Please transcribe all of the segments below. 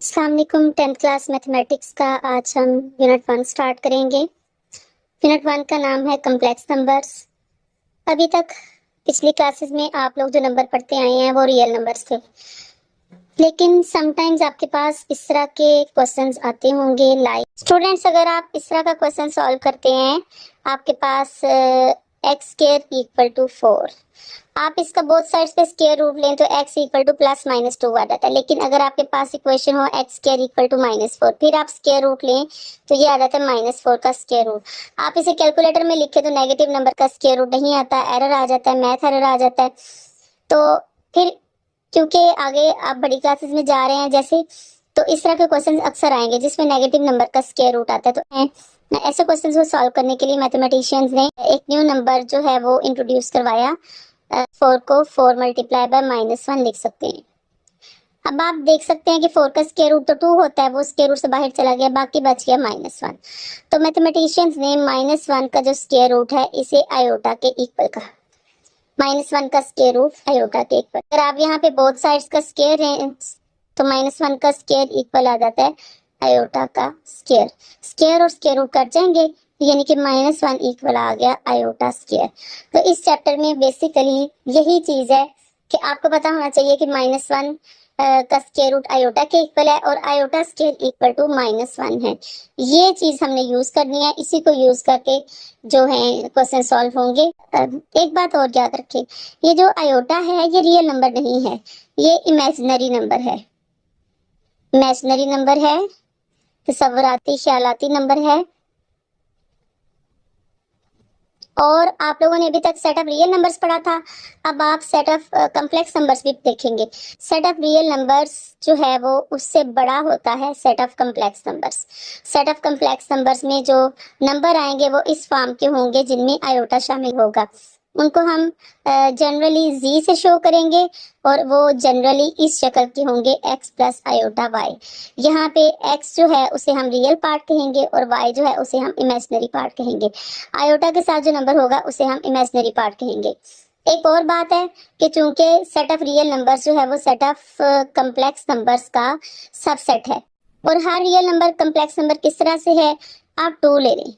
अस्सलाम वालेकुम। 10th class mathematics का आज हम यूनिट 1 स्टार्ट करेंगे। यूनिट 1 का नाम है कम्प्लेक्स नंबर्स। अभी तक पिछली क्लासेस में आप लोग जो नंबर पढ़ते आए हैं वो रियल नंबर्स थे, लेकिन समटाइम्स आपके पास इस तरह के क्वेश्चंस आते होंगे। लाइक स्टूडेंट्स, अगर आप इस तरह का क्वेश्चन सॉल्व करते हैं, आपके पास एक्स स्क्वायर इक्वल टू 4, आप इसका बोथ साइड्स पे स्क्वायर रूट लें तो x equal two plus minus 2 आ जाता है। लेकिन अगर आपके पास इक्वेशन हो एक्स स्क्वायर इक्वल टू -4, फिर आप स्क्वायर रूट लें तो ये आ जाता है -4 का स्क्वायर रूट। आप इसे कैलकुलेटर में लिखे तो नेगेटिव नंबर का स्क्वायर रूट नहीं आता, एरर आ जाता है, मैथ एरर आ जाता है। तो फिर क्योंकि आगे आप बड़ी क्लासेस में जा रहे हैं जैसे, तो इस तरह के क्वेश्चन अक्सर आएंगे जिसमें नेगेटिव नंबर का स्क्वायर रूट आता है। तो ऐसे क्वेश्चन को सॉल्व करने के लिए मैथमेटिशियंस ने एक न्यू नंबर जो है वो इंट्रोड्यूस करवाया। 4 को 4 मल्टीप्लाई बाय -1 लिख सकते हैं। अब आप देख सकते हैं कि 4 का स्क्वायर रूट तो 2 होता है, वो स्क्वायर रूट से बाहर चला गया, बाकी बच गया -1। तो मैथमेटिशियंस ने -1 का जो स्क्वायर रूट है इसे आयोटा के इक्वल कहा। -1 का स्क्वायर रूट आयोटा के इक्वल। अगर आप यहाँ पे बोथ साइड्स का स्क्वायर है तो -1 का स्क्वायर इक्वल आ जाता है आयोटा का स्क्वायर। स्क्वायर और स्क्वायर रूट कट जाएंगे, यानी कि -1 इक्वल आ गया आयोटा स्क्वायर। तो इस चैप्टर में बेसिकली यही चीज है कि आपको पता होना चाहिए कि -1 का स्क्वायर रूट आयोटा के इक्वल है और आयोटा स्क्वायर इक्वल टू -1 है। ये चीज हमने यूज करनी है, इसी को यूज करके जो है क्वेश्चन सॉल्व होंगे। एक बात और याद रखें, ये जो आयोटा है ये रियल नंबर नहीं है, ये इमेजिनरी नंबर है। इमेजिनरी नंबर है, तस्वुराती ख्यालाती नंबर है। और आप लोगों ने अभी तक सेट ऑफ रियल नंबर्स पढ़ा था, अब आप सेट ऑफ कॉम्प्लेक्स नंबर्स भी देखेंगे। सेट ऑफ रियल नंबर्स जो है वो उससे बड़ा होता है set of complex numbers. Set of complex numbers में जो नंबर आएंगे वो इस फॉर्म के होंगे जिनमें आयोटा शामिल होगा। उनको हम जनरली जी से शो करेंगे और वो जनरली इस शक्ल के होंगे x प्लस आयोटा y। यहाँ पे x जो है उसे हम रियल पार्ट कहेंगे और y जो है उसे हम इमेजिनरी पार्ट कहेंगे। आयोटा के साथ जो नंबर होगा उसे हम इमेजिनरी पार्ट कहेंगे। एक और बात है कि चूंकि सेट ऑफ रियल नंबर्स जो है वो सेट ऑफ कम्प्लेक्स नंबर्स का सबसेट है, और हर रियल नंबर कम्प्लेक्स नंबर किस तरह से है, आप 2 ले लें,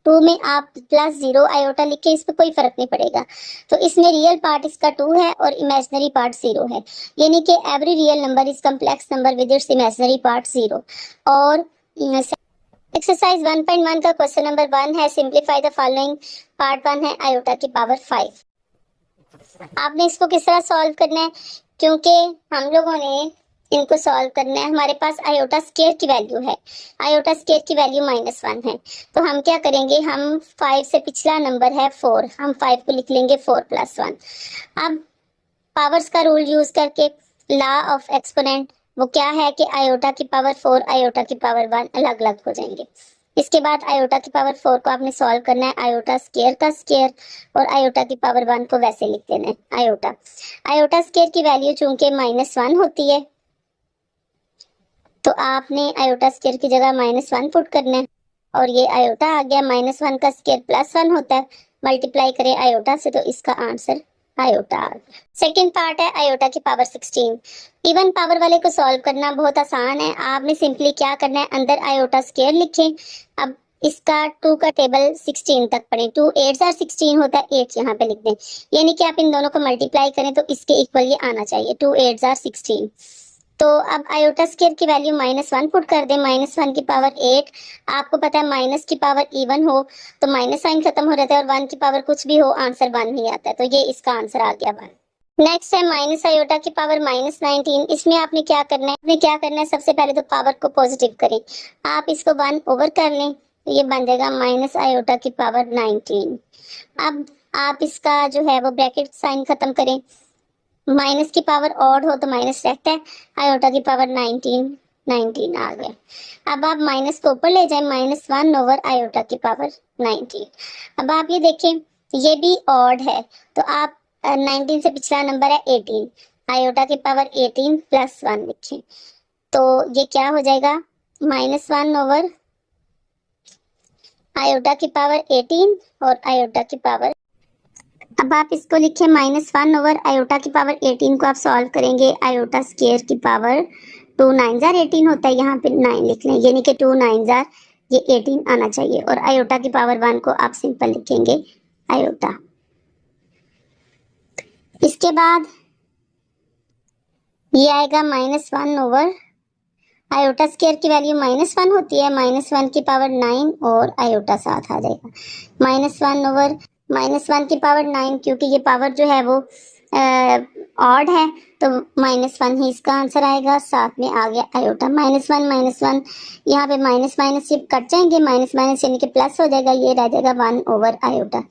2 में आप +0 आयोटा लिखे, इस पर कोई फर्क नहीं पड़ेगा। तो इसमें रियल पार्ट इसका 2 है और इमेजिनरी पार्ट 0 है, यानी कि every real number is complex number with its imaginary part 0। और एक्सरसाइज 1.1 का क्वेश्चन नंबर 1 है, सिंप्लीफाई द फॉलोइंग। पार्ट 1 है आयोटा की पावर 5। आपने इसको किस तरह सॉल्व करना है, क्योंकि हम लोगों ने इनको सॉल्व करना है, हमारे पास आयोटा स्क्वायर की वैल्यू है, आयोटा स्क्वायर की वैल्यू -1 है। तो हम क्या करेंगे, हम 5 से पिछला नंबर है 4, हम 5 को लिख लेंगे 4 + 1। अब पावर्स का रूल यूज करके लॉ ऑफ एक्सपोनेंट वो क्या है कि आयोटा की पावर 4 आयोटा की पावर 1 अलग अलग हो जाएंगे। इसके बाद आयोटा की पावर 4 को आपने सॉल्व करना है आयोटा स्क्वायर का स्क्वायर, और आयोटा की पावर 1 को वैसे लिख देना है आयोटा। आयोटा स्क्वायर की वैल्यू चूंकि -1 होती है तो आपने आयोटा स्क्वायर की जगह -1 पुट करना है, और ये आयोटा आ गया। -1 का स्क्वायर +1 होता है, मल्टीप्लाई करें आयोटा से तो इसका आंसर आयोटा आ गया। सेकेंड पार्ट है आयोटा की पावर 16। इवन पावर वाले को सॉल्व करना बहुत आसान है, आपने सिंपली क्या करना है, अंदर आयोटा स्क्वायर लिखें। अब इसका 2 का टेबल 16 तक पढ़ें, 2 8 और 16 होता है, 8 यहाँ पे लिख दें, यानी कि आप इन दोनों को मल्टीप्लाई करें तो इसके इक्वल ये आना चाहिए, 2 8 और 16। तो अब आयोटा स्क्वायर की वैल्यू -1 पुट कर दें, -1 की पावर 8। आपको पता है माइनस की पावर इवन हो तो माइनस साइन खत्म हो जाता है, और 1 की पावर कुछ भी हो आंसर 1 ही आता है, तो ये इसका आंसर आ गया 1। नेक्स्ट है माइनस आयोटा की पावर -19। इसमें आपने क्या करना है, सबसे पहले तो पावर को पॉजिटिव करें, आप इसको 1 ओवर कर लें तो ये बन जाएगा माइनस आयोटा की पावर 19। अब आप इसका जो है वो ब्रैकेट साइन खत्म करें, माइनस की पावर ऑड हो तो माइनस रहता है, आयोटा की पावर 19 आ गया। अब आप माइनस को ऊपर ले जाएं, -1 ओवर आयोटा की पावर 19। अब आप ये देखें ये भी ऑड है, तो आप 19 से पिछला नंबर है 18, आयोटा की पावर 18 + 1 लिखें, तो ये क्या हो जाएगा, -1 ओवर आयोटा की पावर 18 और आयोटा की पावर। अब आप इसको लिखें -1 ओवर आयोटा की पावर 18 को आप सॉल्व करेंगे आयोटा स्क्वायर की पावर 2 9 जार 18 होता है, यहाँ पे 9 लिख लें, यानी कि 2 9 जार ये 18 आना चाहिए। और आयोटा की पावर 1 को आप सिंपल लिखेंगे आयोटा। इसके बाद ये आएगा -1 ओवर आयोटा स्क्वायर की वैल्यू -1 होती है, -1 की पावर 9 और आयोटा साथ आ जाएगा। -1 ओवर -1 की पावर 9, क्योंकि ये पावर जो है वो ऑड है तो -1 ही इसका आंसर आएगा। साथ में आ गया आयोटा। -1 यहाँ पे माइनस माइनस ये कट जाएंगे, माइनस माइनस यानी कि प्लस हो जाएगा, ये रह जाएगा 1 ओवर आयोटा।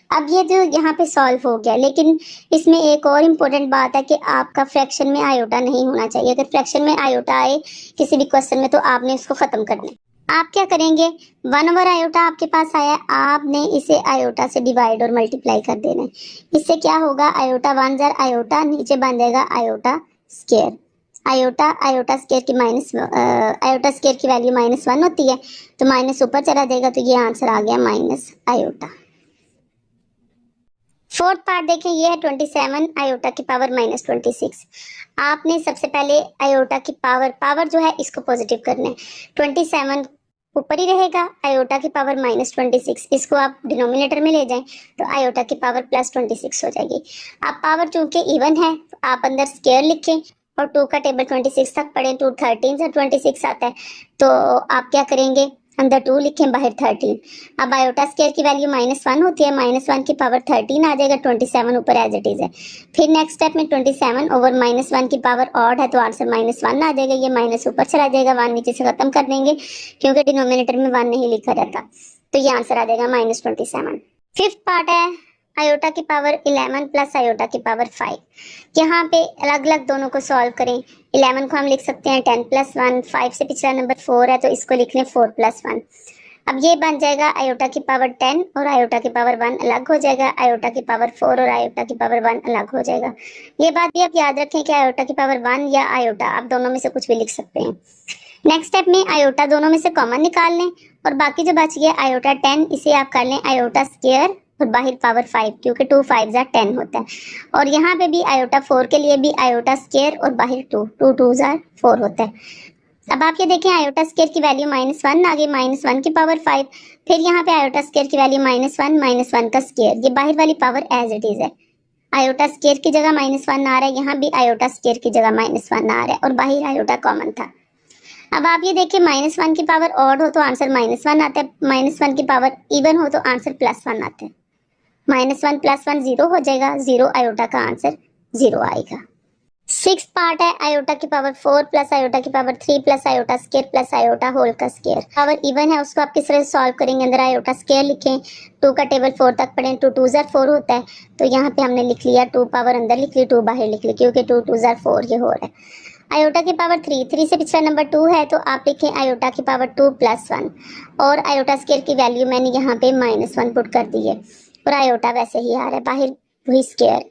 अब ये जो यहाँ पे सॉल्व हो गया, लेकिन इसमें एक और इम्पोर्टेंट बात है कि आपका फ्रैक्शन में आयोटा नहीं होना चाहिए। अगर फ्रैक्शन में आयोटा आए किसी भी क्वेश्चन में तो आपने इसको खत्म करना है। आप क्या करेंगे, 1 ओवर आयोटा आपके पास आया, आपने इसे आयोटा से डिवाइड और मल्टीप्लाई कर देना है। इससे क्या होगा, आयोटा 1 जार आयोटा, नीचे बन जाएगा आयोटा स्क्वायर। आयोटा स्क्वायर की आयोटा स्क्वायर की वैल्यू -1 होती है, तो माइनस ऊपर चला जाएगा, तो ये आंसर आ गया माइनस आयोटा। फोर्थ पार्ट देखें, ये है 27 आयोटा की पावर -26। आपने सबसे पहले आयोटा की पावर जो है इसको पॉजिटिव करना है। 27 ऊपर ही रहेगा, आयोटा की पावर -26 इसको आप डिनोमिनेटर में ले जाएं तो आयोटा की पावर +26 हो जाएगी। अब पावर चूंकि इवन है तो आप अंदर स्क्वायर लिखें और 2 का टेबल 26 तक पढ़ें, 2 13 से 26 आता है, तो आप क्या करेंगे, अंदर 2 लिखें बाहर 13। अब आयोटा स्क्वायर की वैल्यू -1 होती है, -1 की पावर 13 आ जाएगा, 27 ऊपर एज इट इज है। फिर नेक्स्ट स्टेप में 27 ओवर -1 की पावर ऑड है तो आंसर -1 आ जाएगा, ये माइनस ऊपर चला जाएगा, 1 नीचे से खत्म कर देंगे क्योंकि डिनोमिनेटर में 1 नहीं लिखा रहता, तो ये आंसर आ जाएगा -27। फिफ्थ पार्ट है आयोटा की पावर 11 प्लस आयोटा की पावर 5। यहाँ पे अलग अलग दोनों को सॉल्व करें। 11 को हम लिख सकते हैं 10 + 1, 5 से पिछला नंबर 4 है तो इसको लिख लें 4 + 1। अब ये बन जाएगा आयोटा की पावर 10 और आयोटा की पावर 1 अलग हो जाएगा, आयोटा की पावर 4 और आयोटा की पावर 1 अलग हो जाएगा। ये बात भी आप याद रखें कि आयोटा की पावर 1 या आयोटा आप दोनों में से कुछ भी लिख सकते हैं। नेक्स्ट स्टेप में आयोटा दोनों में से कॉमन निकाल लें और बाकी जो बच गया आयोटा 10, इसे आप कर लें आयोटा स्क्वायर और बाहर पावर 5, क्योंकि 2 5 जार 10 होता है। और यहाँ पे भी आयोटा 4 के लिए भी आयोटा स्क्वायर और बाहर 2 2 जार 4 होता है। अब आप ये देखें आयोटा स्क्वायर की वैल्यू -1 आ गई, -1 की पावर 5। फिर यहाँ पे आयोटा स्क्वायर की वैल्यू -1 का स्क्वायर, ये बाहर वाली पावर एज इट इज है। आयोटा स्क्वायर की जगह -1 आ रहा है, यहाँ भी आयोटा स्क्वायर की जगह -1 आ रहा है और बाहर आयोटा कॉमन था। अब आप ये देखिए -1 की पावर ऑड हो तो आंसर -1 आता है, -1 की पावर इवन हो तो आंसर +1 आता है। -1 + 1 0 हो जाएगा, 0 आयोटा का आंसर 0 आएगा। सिक्स पार्ट है आयोटा की पावर 4 प्लस आयोटा की power 3 plus iota square plus iota whole का स्क्वायर। पावर इवन है उसको आप किस तरह सॉल्व करेंगे, अंदर आयोटा स्क्वायर लिखें, 2 का टेबल 4 तक पढ़ें, 2 2 जार 4 होता है, तो यहाँ पे हमने लिख लिया 2 पावर अंदर लिख ली, 2 बाहर लिख ली, क्योंकि 2 2 जार 4 ये हो रहा है। आयोटा की पावर 3 से पिछला नंबर 2 है तो आप लिखें आयोटा की पावर 2 + 1 और आयोटा स्क्वायर की वैल्यू मैंने यहाँ पे -1 पुट कर दी है और आयोटा वैसे ही आ रहा है, बाहर वही स्क्वायर।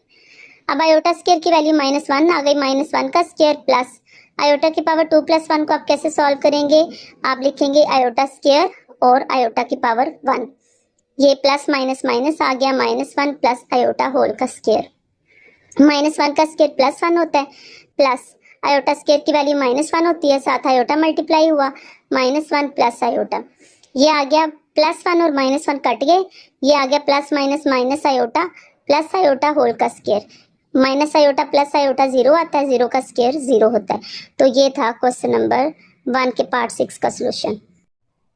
अब आयोटा स्क्वायर की वैल्यू -1 आ गई, -1 का स्क्वायर प्लस आयोटा की पावर 2 + 1 को आप कैसे सॉल्व करेंगे, आप लिखेंगे आयोटा स्क्वायर और आयोटा की पावर 1, ये प्लस माइनस माइनस आ गया, -1 प्लस आयोटा होल का स्क्वायर। -1 का स्क्वायर +1 होता है, प्लस आयोटा स्क्वायर की वैल्यू -1 होती है, साथ आयोटा मल्टीप्लाई हुआ, -1 प्लस आयोटा, ये आ गया +1 और -1 कट गए, ये आ गया plus minus minus iota plus iota whole का square. Minus iota plus iota 0 आता है, 0 का स्क्वायर 0 होता है। तो ये था क्वेश्चन नंबर 1 के पार्ट 6 का सोल्यूशन।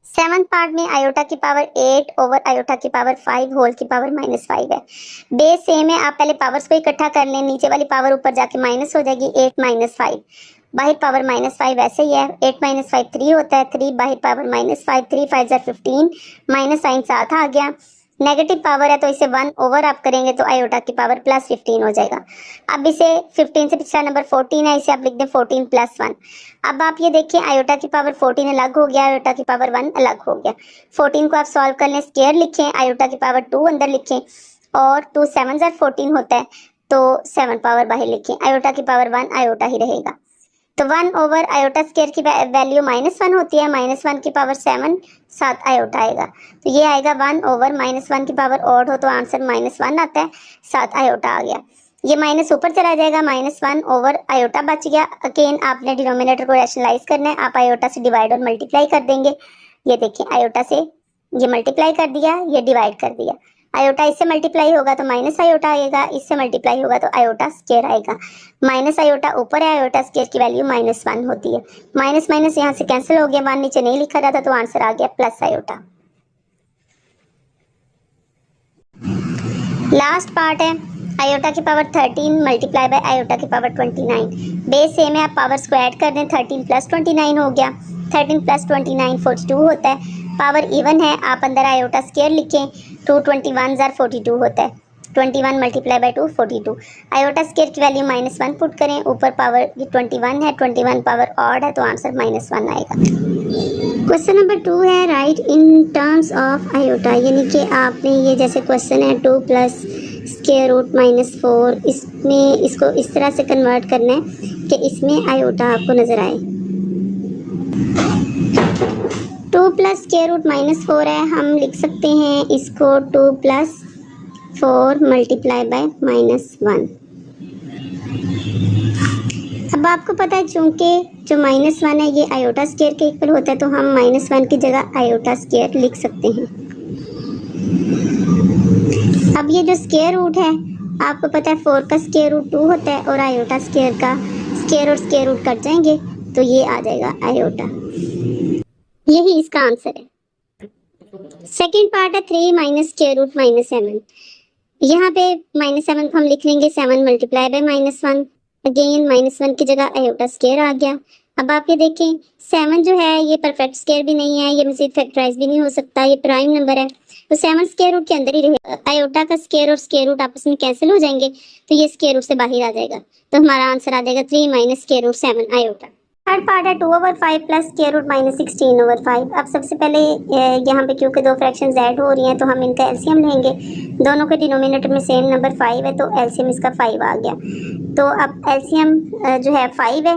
7th पार्ट में आयोटा की पावर 8 ओवर आयोटा की पावर 5 होल की पावर -5 है। बेस सेम है, आप पहले पावर्स को इकट्ठा कर लें, नीचे वाली पावर ऊपर जाके माइनस हो जाएगी, 8 - 5 बाहर पावर -5 ऐसे ही है, 8 - 5 3 होता है, 3 बाहर पावर -5, 3 5 = 15, माइनस साइन साथ आ गया, नेगेटिव पावर है तो इसे 1 ओवर आप करेंगे तो आयोटा की पावर +15 हो जाएगा। अब इसे 15 से पिछला नंबर 14 है, इसे आप लिख दें 14 + 1। अब आप ये देखिए आयोटा की पावर 14 अलग हो गया, आयोटा की पावर 1 अलग हो गया। 14 को आप सॉल्व कर लें, स्क्वायर लिखें, आयोटा की पावर 2 अंदर लिखें और 2 7 = 14 होता है तो 7 पावर बाहर लिखें, आयोटा की पावर 1 आयोटा ही रहेगा। तो 1 ओवर आयोटा स्क्वायर की वैल्यू -1 होती है, -1 की पावर 7 7 आयोटा आएगा, तो ये आएगा 1 ओवर -1 की पावर ऑड हो तो आंसर -1 आता है, 7 आयोटा आ गया। ये माइनस ऊपर चला जाएगा, -1 ओवर आयोटा बच गया। अगेन आपने डिनोमिनेटर को रैशनलाइज करना है, आप आयोटा से डिवाइड और मल्टीप्लाई कर देंगे। ये देखिए आयोटा से ये मल्टीप्लाई कर दिया, ये डिवाइड कर दिया। आयोटा इससे मल्टीप्लाई होगा तो माइनस आयोटा आएगा, इससे मल्टीप्लाई होगा तो आयोटा स्क्वायर आएगा। माइनस आयोटा ऊपर है, आयोटा स्क्वायर की वैल्यू -1 होती है। माइनस माइनस यहाँ से कैंसिल हो गया, 1 नीचे नहीं लिखा रहता तो आंसर आ गया प्लस आयोटा। लास्ट पार्ट है आयोटा की पावर 13 मल्टीप्लाई बाय आयोटा की पावर 29। बेस सेम है, आप पावर स्क्वायर कर दें, 13 प्लस 29 हो गया। 13 प्लस 29 42 होता है। पावर इवन है, आप अंदर आयोटा स्क्वायर लिखें, 2 21 जार 42 होता है। 21 मल्टीप्लाई बाय 2 42। आयोटा स्क्वायर की वैल्यू -1 पुट करें, ऊपर पावर 21 है, 21 पावर ऑड है तो आंसर -1 आएगा। क्वेश्चन नंबर 2 है right in terms of iota, यानी कि आपने ये जैसे क्वेश्चन है 2 प्लस स्क्वायर रूट -4, इसमें इसको इस तरह से कन्वर्ट करना है कि इसमें आयोटा आपको नजर आए। 2 प्लस स्क्वायर रूट -4 है, हम लिख सकते हैं इसको 2 प्लस 4 मल्टीप्लाई बाय -1। अब आपको पता है चूंकि जो -1 है ये आयोटा स्क्वायर के इक्वल होता है तो हम -1 की जगह आयोटा स्क्वायर लिख सकते हैं। अब ये जो स्क्वायर रूट है आपको पता है 4 का स्क्वायर रूट 2 होता है और आयोटा स्क्वायर का स्क्वायर और स्क्वायर रूट कट जाएंगे तो ये आ जाएगा आयोटा। यही इसका आंसर है। सेकंड पार्ट है 3 माइनस स्क्वायर रूट -7। यहाँ पे -7 को हम लिख लेंगे 7 मल्टीप्लाई बाय -1। अगेन -1 की जगह आयोटा स्क्वायर आ गया। अब आप ये देखें 7 जो है ये परफेक्ट स्क्वायर भी नहीं है, ये मजीद फैक्टराइज भी नहीं हो सकता, ये प्राइम नंबर है तो 7 स्क्वायर रूट के अंदर ही रहेगा। आयोटा का स्क्वायर और स्क्वायर रूट आपस में कैंसिल हो जाएंगे तो ये स्क्वायर रूट से बाहर आ जाएगा तो हमारा आंसर आ जाएगा 3 minus square root 7 iota. Third part है 2/5 प्लस स्क्वायर रूट -16/5। अब सबसे पहले यहाँ पे क्योंकि दो फ्रैक्शंस ऐड हो रही हैं तो हम इनका एलसीएम लेंगे। दोनों के डिनोमिनेटर में सेम नंबर 5 है तो एलसीएम इसका 5 आ गया। तो अब एलसीएम जो है 5 है,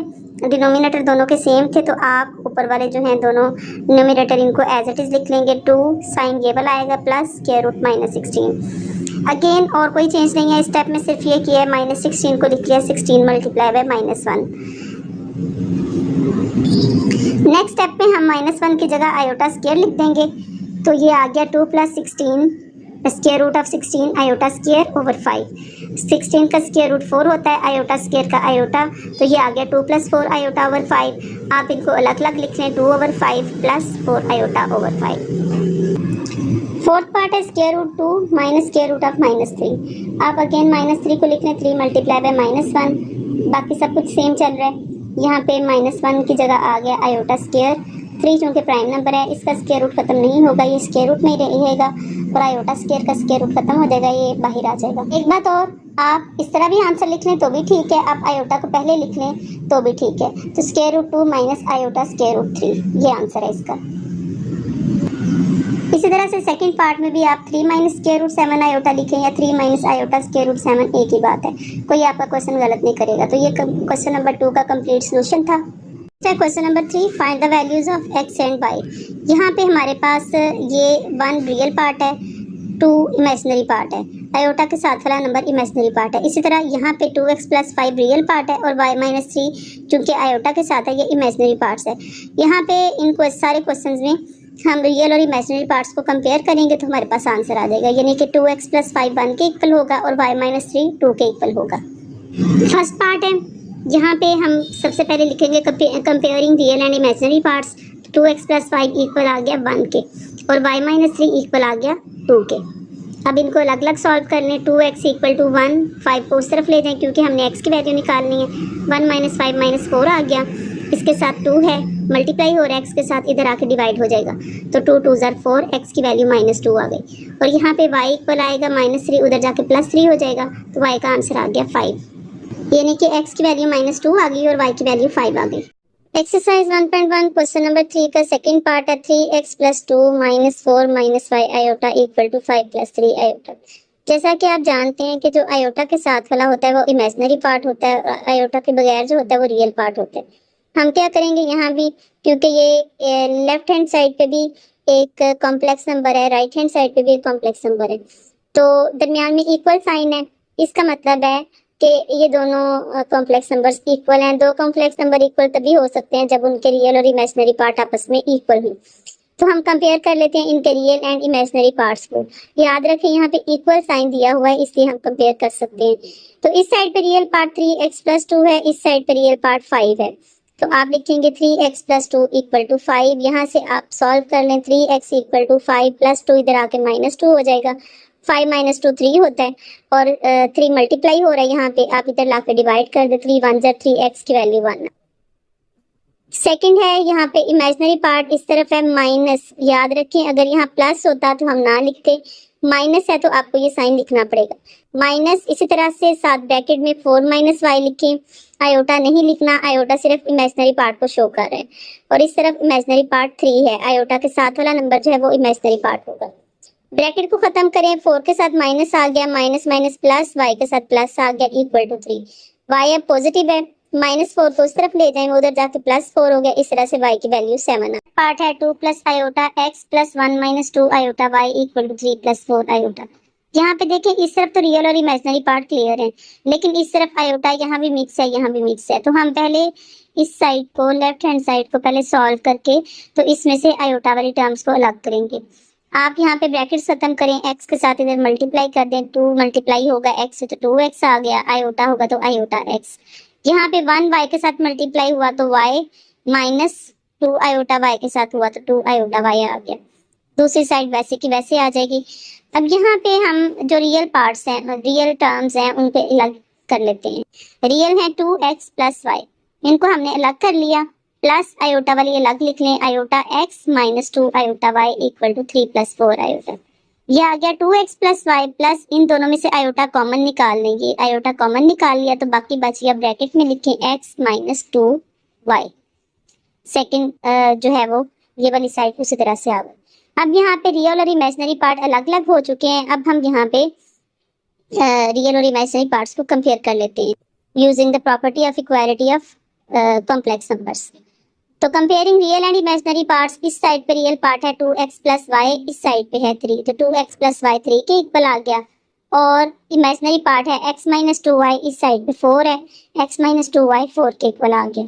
डिनोमिनेटर दोनों के सेम थे तो आप ऊपर वाले जो हैं दोनों डिनोमिनेटर इनको एज इट इज़ लिख लेंगे। 2 साइन ये वाला आएगा प्लस स्क्वायर रूट -16। अगेन और कोई चेंज नहीं है, स्टेप में सिर्फ ये किया है -16 को लिख लिया 16 मल्टीप्लाई बाय -1। नेक्स्ट स्टेप में हम -1 की जगह आयोटा स्क्वायर लिख देंगे तो ये आ गया 2 plus 16 square root of 16 iota square over 5। 16 का स्क्वायर रूट 4 होता है, आयोटा स्क्वायर का आयोटा, तो ये आ गया 2 प्लस 4 आयोटा ओवर 5। आप इनको अलग अलग लिख लें 2/5 plus 4 iota over 5। Fourth part है square root 2 minus square root of -3। आप अगेन -3 को लिख लें 3 मल्टीप्लाई बाय -1। बाकी सब कुछ सेम चल रहा है। यहाँ पे -1 की जगह आ गया आयोटा स्क्वायर। 3 चूँकि प्राइम नंबर है इसका स्क्वायर रूट खत्म नहीं होगा, ये स्क्वायर रूट में ही रहेगा और आयोटा स्क्वायर का स्क्वायर रूट खत्म हो जाएगा, ये बाहर आ जाएगा। एक बात और, आप इस तरह भी आंसर लिख लें तो भी ठीक है, आप आयोटा को पहले लिख लें तो भी ठीक है। तो square root 2 minus iota square root 3 ये आंसर है इसका। इसी तरह से सेकंड पार्ट में भी आप 3 माइनस स्क्वायर रूट 7 आयोटा लिखें या 3 माइनस आयोटा स्क्वायर रूट 7 एक ही बात है, कोई आपका क्वेश्चन गलत नहीं करेगा। तो ये क्वेश्चन नंबर 2 का कंप्लीट सोल्यूशन था। Question number 3 find the values of x and y। यहाँ पे हमारे पास ये 1 रियल पार्ट है, 2 इमेजिनरी पार्ट है, आयोटा के साथ वाला नंबर इमेजिनरी पार्ट है। इसी तरह यहाँ पे 2x प्लस 5 रियल पार्ट है और y माइनस 3 चूँकि आयोटा के साथ है ये इमेजिनरी पार्ट्स है। यहाँ पे इन सारे क्वेश्चन में हम रियल और इमेजिनरी पार्ट्स को कंपेयर करेंगे तो हमारे पास आंसर आ जाएगा, यानी कि 2x प्लस 5 1 के इक्वल होगा और y माइनस 3 2 के इक्वल होगा। फर्स्ट पार्ट है, यहाँ पे हम सबसे पहले लिखेंगे comparing real and imaginary parts. 2x plus 5 equal आ गया 1 के और y माइनस 3 इक्वल आ गया 2 के। अब इनको अलग अलग सॉल्व कर लें। 2x इक्वल टू 1, 5 को उस तरफ ले जाएं क्योंकि हमने x की वैल्यू निकालनी है। 1 माइनस 5 माइनस 4 आ गया, इसके साथ 2 है, मल्टीप्लाई हो रहा है x के साथ, इधर आके डिवाइड हो जाएगा तो 2 2 ज़ार 4, x की वैल्यू -2 आ गई। और यहाँ पे y इक्वल आएगा -3, उधर जाके +3 हो जाएगा तो y का आंसर आ गया 5, यानी कि x की वैल्यू -2 आ गई और y की वैल्यू 5 आ गई। एक्सरसाइज 1.1 क्वेश्चन नंबर 3 का सेकंड पार्ट है 3x plus 2 minus 4 minus 5 iota equal to 5 plus 3 iota. जैसा कि आप जानते हैं कि जो आयोटा के साथ वाला होता है वो इमेजिनरी पार्ट होता है और आयोटा के बगैर जो होता है वो रियल पार्ट होता है। हम क्या करेंगे यहाँ भी, क्योंकि ये लेफ्ट हैंड साइड पे भी एक कॉम्प्लेक्स नंबर है, राइट हैंड साइड पे भी एक कॉम्प्लेक्स नंबर है, तो दरमियान में इक्वल साइन है, इसका मतलब है कि ये दोनों कॉम्प्लेक्स नंबर्स इक्वल हैं। दो कॉम्प्लेक्स नंबर इक्वल तभी हो सकते हैं जब उनके रियल और इमेजिनरी पार्ट आपस में इक्वल हो। तो हम कंपेयर कर लेते हैं इनके रियल एंड इमेजिनरी पार्ट्स को। याद रखें यहाँ पे इक्वल साइन दिया हुआ है, इसलिए हम कंपेयर कर सकते हैं। तो इस साइड पे रियल पार्ट 3x + 2 है, इस साइड पे रियल पार्ट 5 है। तो आप लिखेंगे 3x + 2 = 5। यहाँ से आप सॉल्व कर लें, 3x = 5 + 2 इधर आके -2 हो जाएगा। 5 - 2 3 होता है और 3 मल्टीप्लाई हो रहा है यहाँ पे, आप इधर लाके डिवाइड कर दे। 3 1 3x की वैल्यू 1। सेकंड है यहाँ पे इमेजिनरी पार्ट इस तरफ है माइनस। याद रखें अगर यहाँ प्लस होता तो हम ना लिखते, माइनस है तो आपको ये साइन लिखना पड़ेगा माइनस। इसी तरह से साथ ब्रैकेट में 4 - y लिखें, आयोटा नहीं लिखना, आयोटा सिर्फ इमेजिनरी पार्ट को शो कर रहा है। और इस तरफ इमेजिनरी पार्ट 3 है, आयोटा के साथ वाला नंबर जो है वो इमेजिनरी पार्ट होगा। ब्रैकेट को खत्म करें, 4 के साथ माइनस आ गया, माइनस माइनस प्लस, y के साथ प्लस आ गया =3। y अब पॉजिटिव है, -4 को इस तरफ ले जाएंगे, उधर जाके +4 हो गया। इस तरह से y की वैल्यू 7 है। पार्ट है 2 + iota x + 1 - 2 iota y = 3 + 4 iota. यहाँ पे देखें इस तरफ तो रियल और इमेजिनरी पार्ट क्लियर है, लेकिन इस तरफ आयोटा यहाँ भी मिक्स है, यहाँ भी मिक्स है। तो हम पहले इस साइड को, लेफ्ट हैंड साइड को पहले सॉल्व करके तो इसमें से आयोटा वाली टर्म्स को अलग करेंगे। आप यहाँ पे ब्रैकेट खत्म करें, x के साथ इधर मल्टीप्लाई कर दें, 2 मल्टीप्लाई होगा x से तो 2x आ गया, आयोटा होगा तो आयोटा x। यहाँ पे 1 y के साथ मल्टीप्लाई हुआ तो y -2 आयोटा y के साथ हुआ तो 2 आयोटा y आ गया। दूसरी साइड वैसे की वैसे आ जाएगी। अब यहाँ पे हम जो रियल पार्ट्स हैं, रियल टर्म्स हैं, उनको अलग कर लेते हैं। रियल है 2x + y, इनको हमने अलग कर लिया, प्लस आयोटा वाली अलग लिख लें, iota x - 2 iota y = 3 + 4 iota. ये आ गया 2x + y प्लस इन दोनों में से आयोटा कॉमन निकाल लेंगे, आयोटा कॉमन निकाल लिया तो बाकी बच गया, ब्रैकेट में लिखें x - 2y। सेकंड जो है वो ये वाली साइड उसी तरह से आ गई। अब यहाँ पे रियल और इमेजिनरी पार्ट अलग अलग हो चुके हैं। अब हम यहाँ पे रियल और इमेजिनरी पार्ट्स को कंपेयर कर लेते हैं using the property of equality of complex numbers. तो comparing real and imaginary parts, इस साइड पे रियल पार्ट है 2x + y, इस साइड पे है 3, तो 2x + y 3 के इक्वल आ गया। और इमेजिनरी पार्ट है x - 2y, इस साइड पे 4 है, x - 2y 4 के इक्वल आ गया।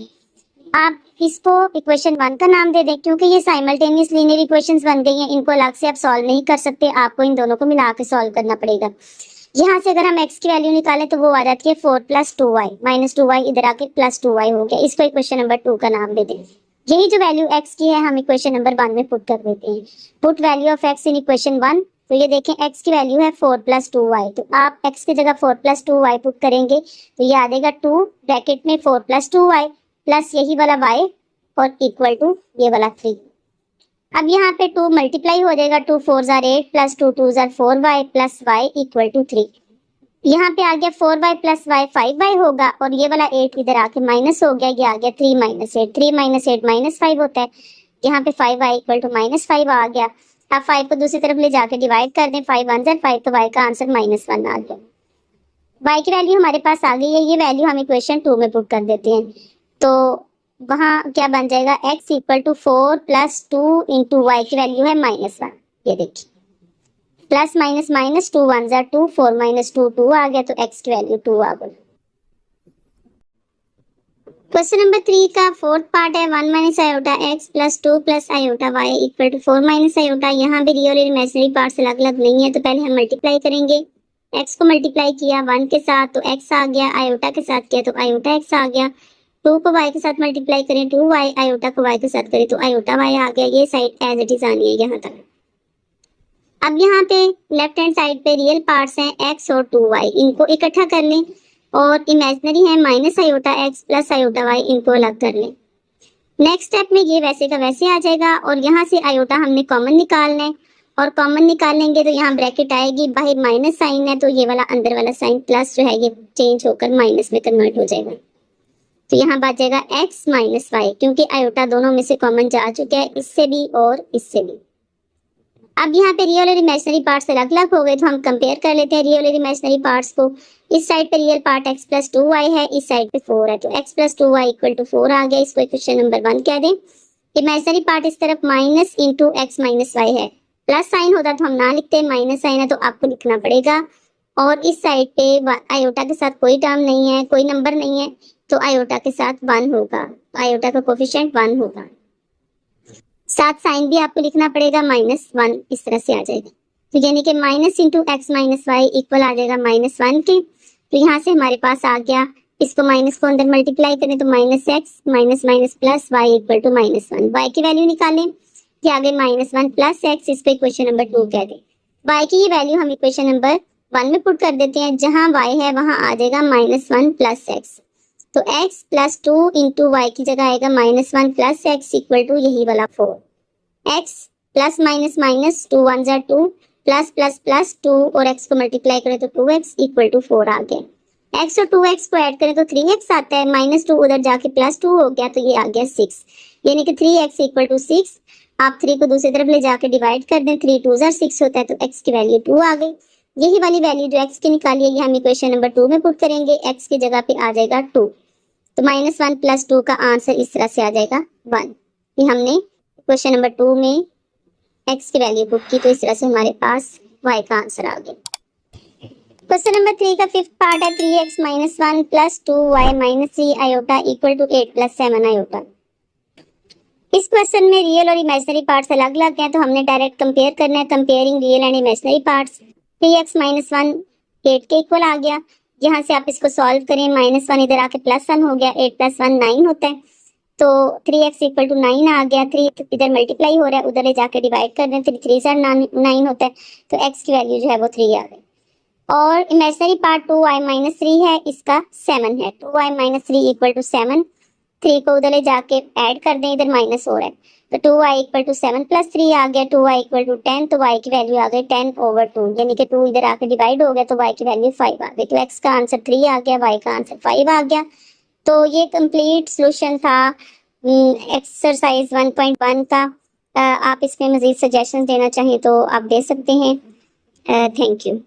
आप इसको इक्वेशन 1 का नाम दे दें, क्योंकि ये साइमल्टेनियस लीनियर इक्वेशंस बन गई हैं, इनको अलग से आप सॉल्व नहीं कर सकते, आपको इन दोनों को मिला के सॉल्व करना पड़ेगा। यहाँ से अगर हम x की वैल्यू निकालें तो वो आ जाती है 4 + 2y, -2y इधर आके +2y हो गया। इसको इक्वेशन नंबर 2 का नाम दे दें। यही जो वैल्यू x की है हम इक्वेशन नंबर 1 में पुट कर देते हैं। Put value of x in equation 1। तो ये देखें x की वैल्यू है 4 + 2y, तो आप x की जगह 4 + 2y पुट करेंगे तो ये आ जाएगा 2 ब्रैकेट में 4 + 2y प्लस यही वाला y और इक्वल टू ये वाला 3। अब यहाँ पे 2 मल्टीप्लाई हो जाएगा, 2 4 = 8 प्लस 2 2 = 4y प्लस y = 3। यहाँ पे आ गया 4y + y 5y होगा और ये वाला 8 इधर आके माइनस हो गया, ये आ गया 3 - 8, 3 - 8 -5 होता है। यहाँ पे 5y = -5 आ गया। अब 5 को दूसरी तरफ ले जाके डिवाइड कर दें, 5 1 = 5 तो y का आंसर -1 आ गया। y की वैल्यू हमारे पास आ गई है, ये वैल्यू हम इक्वेशन 2 में पुट कर देते हैं। तो वहाँ क्या बन जाएगा, x = 4 + 2 × y की वैल्यू है -1। ये देखिए प्लस माइनस माइनस 2 1 = 2, 4 - 2 2 आ गया, तो x की वैल्यू 2 आ गई। क्वेश्चन नंबर 3 का फोर्थ पार्ट है 1 - iota x + 2 + iota y = 4 - iota. यहाँ भी रियल और इमेजिनरी पार्ट्स अलग अलग नहीं है, तो पहले हम मल्टीप्लाई करेंगे। x को मल्टीप्लाई किया 1 के साथ तो x आ गया, आयोटा के साथ किया तो आयोटा x आ गया। 2 को y के साथ मल्टीप्लाई करें 2y, आयोटा को y के साथ करें तो आयोटा y आ गया। ये साइड एज इट इज आनी है यहाँ तक। अब यहाँ पे लेफ्ट हैंड साइड पे रियल पार्ट्स हैं x और 2y, इनको इकट्ठा कर लें, और इमेजिनरी है -आयोटा x + आयोटा y, इनको अलग कर लें। नेक्स्ट स्टेप में ये वैसे का वैसे आ जाएगा और यहाँ से आयोटा हमने कॉमन निकालना है, और कॉमन निकालेंगे तो यहाँ ब्रैकेट आएगी, बाहर माइनस साइन है तो ये वाला अंदर वाला साइन प्लस जो है ये चेंज होकर माइनस में कन्वर्ट हो जाएगा। तो यहाँ बच जाएगा x - y, क्योंकि आयोटा दोनों में से कॉमन जा चुका है, इससे भी और इससे भी। अब यहाँ पे रियल और इमेजिनरी पार्ट्स अलग अलग हो गए, तो हम कंपेयर कर लेते हैं रियल और इमेजिनरी पार्ट्स को। इस साइड पे रियल पार्ट x + 2y है, इस साइड पे 4 है, तो x + 2y = 4 आ गया। इसको क्वेश्चन नंबर 1 कह दें। इमेजिनरी पार्ट इस तरफ माइनस इंटू x - y है, प्लस साइन होता तो हम ना लिखते, माइनस साइन है तो आपको लिखना पड़ेगा। और इस साइड पे आयोटा के साथ कोई टर्म नहीं है, कोई नंबर नहीं है, तो आयोटा के साथ 1 होगा, आयोटा का कोफिशिएंट 1 होगा। साथ साइन भी आपको लिखना पड़ेगा, -1 इस तरह से आ जाएगा। तो यानी कि minus into x minus y equal आ जाएगा -1 के। तो यहाँ से हमारे पास आ गया, इसको माइनस को अंदर मल्टीप्लाई करें तो -x minus minus plus Y equal to -1। Y की वैल्यू निकालें, ये आ गए -1 प्लस x, इसको इक्वेशन नंबर 2 कह दें। वाई की ये वैल्यू हम इक्वेशन नंबर 1 में पुट कर देते हैं, जहां y है वहां आ जाएगा -1 प्लस x। तो x प्लस 2 इंटू वाई की जगह आएगा -1 प्लस x इक्वल टू यही वाला 4। x प्लस माइनस माइनस 2 1 जा 2 प्लस प्लस प्लस 2 और x को मल्टीप्लाई करें तो 2x इक्वल टू 4 आ गया। x और 2x को ऐड करें तो 3x आता है, -2 उधर जाके +2 हो गया तो ये आ गया 6, यानी कि 3x इक्वल टू 6। आप 3 को दूसरी तरफ ले जाके डिवाइड कर दें, 3 2 जा 6 होता है तो x की वैल्यू 2 आ गई। यही वाली वैल्यू जो x की निकाली है ये हम इक्वेशन नंबर 2 में पुट करेंगे, x की जगह पे आ जाएगा 2। तो -1 प्लस 2 का आंसर इस तरह से आ जाएगा 1। ये हमने क्वेश्चन नंबर 2 में x की वैल्यू पुट की, तो इस तरह से हमारे पास y का आंसर आ गया। क्वेश्चन नंबर 3 का 5th पार्ट है 3x minus 1 plus 2y minus 3 iota equal to 8 plus 7 iota. इस क्वेश्चन में रियल और इमेजिनरी पार्ट्स अलग अलग हैं, तो हमने डायरेक्ट कंपेयर करना है, comparing real and imaginary parts. 3x minus 1 8 के इक्वल आ गया, यहाँ से आप इसको सॉल्व करें, -1 इधर आके +1 हो गया, 8 + 1 9 होता है, तो 3x इक्वल टू 9 आ गया। 3 इधर मल्टीप्लाई हो रहा है, उधर ले जाके डिवाइड कर दें, 3 से 9 होता है, तो x की वैल्यू जो है वो 3 आ गई। और इमेजिनरी पार्ट 2y माइनस 3 है, इसका 7 है, 2y माइनस 3 इक्वल टू 7। 3 को उधर ले जाके ऐड कर दें, इधर माइनस हो रहा है, तो 2y इक्वल टू 7 प्लस 3 आ गया, 2y इक्वल टू 10, तो y की वैल्यू आ गई 10/2, यानी कि 2 इधर आके डिवाइड हो गया तो y की वैल्यू 5 आ गई। तो x का आंसर 3 आ गया, y का आंसर 5 आ गया। तो ये कंप्लीट सॉल्यूशन था एक्सरसाइज 1.1 का। आप इसमें मजीद सजेशन देना चाहें तो आप दे सकते हैं। Thank you.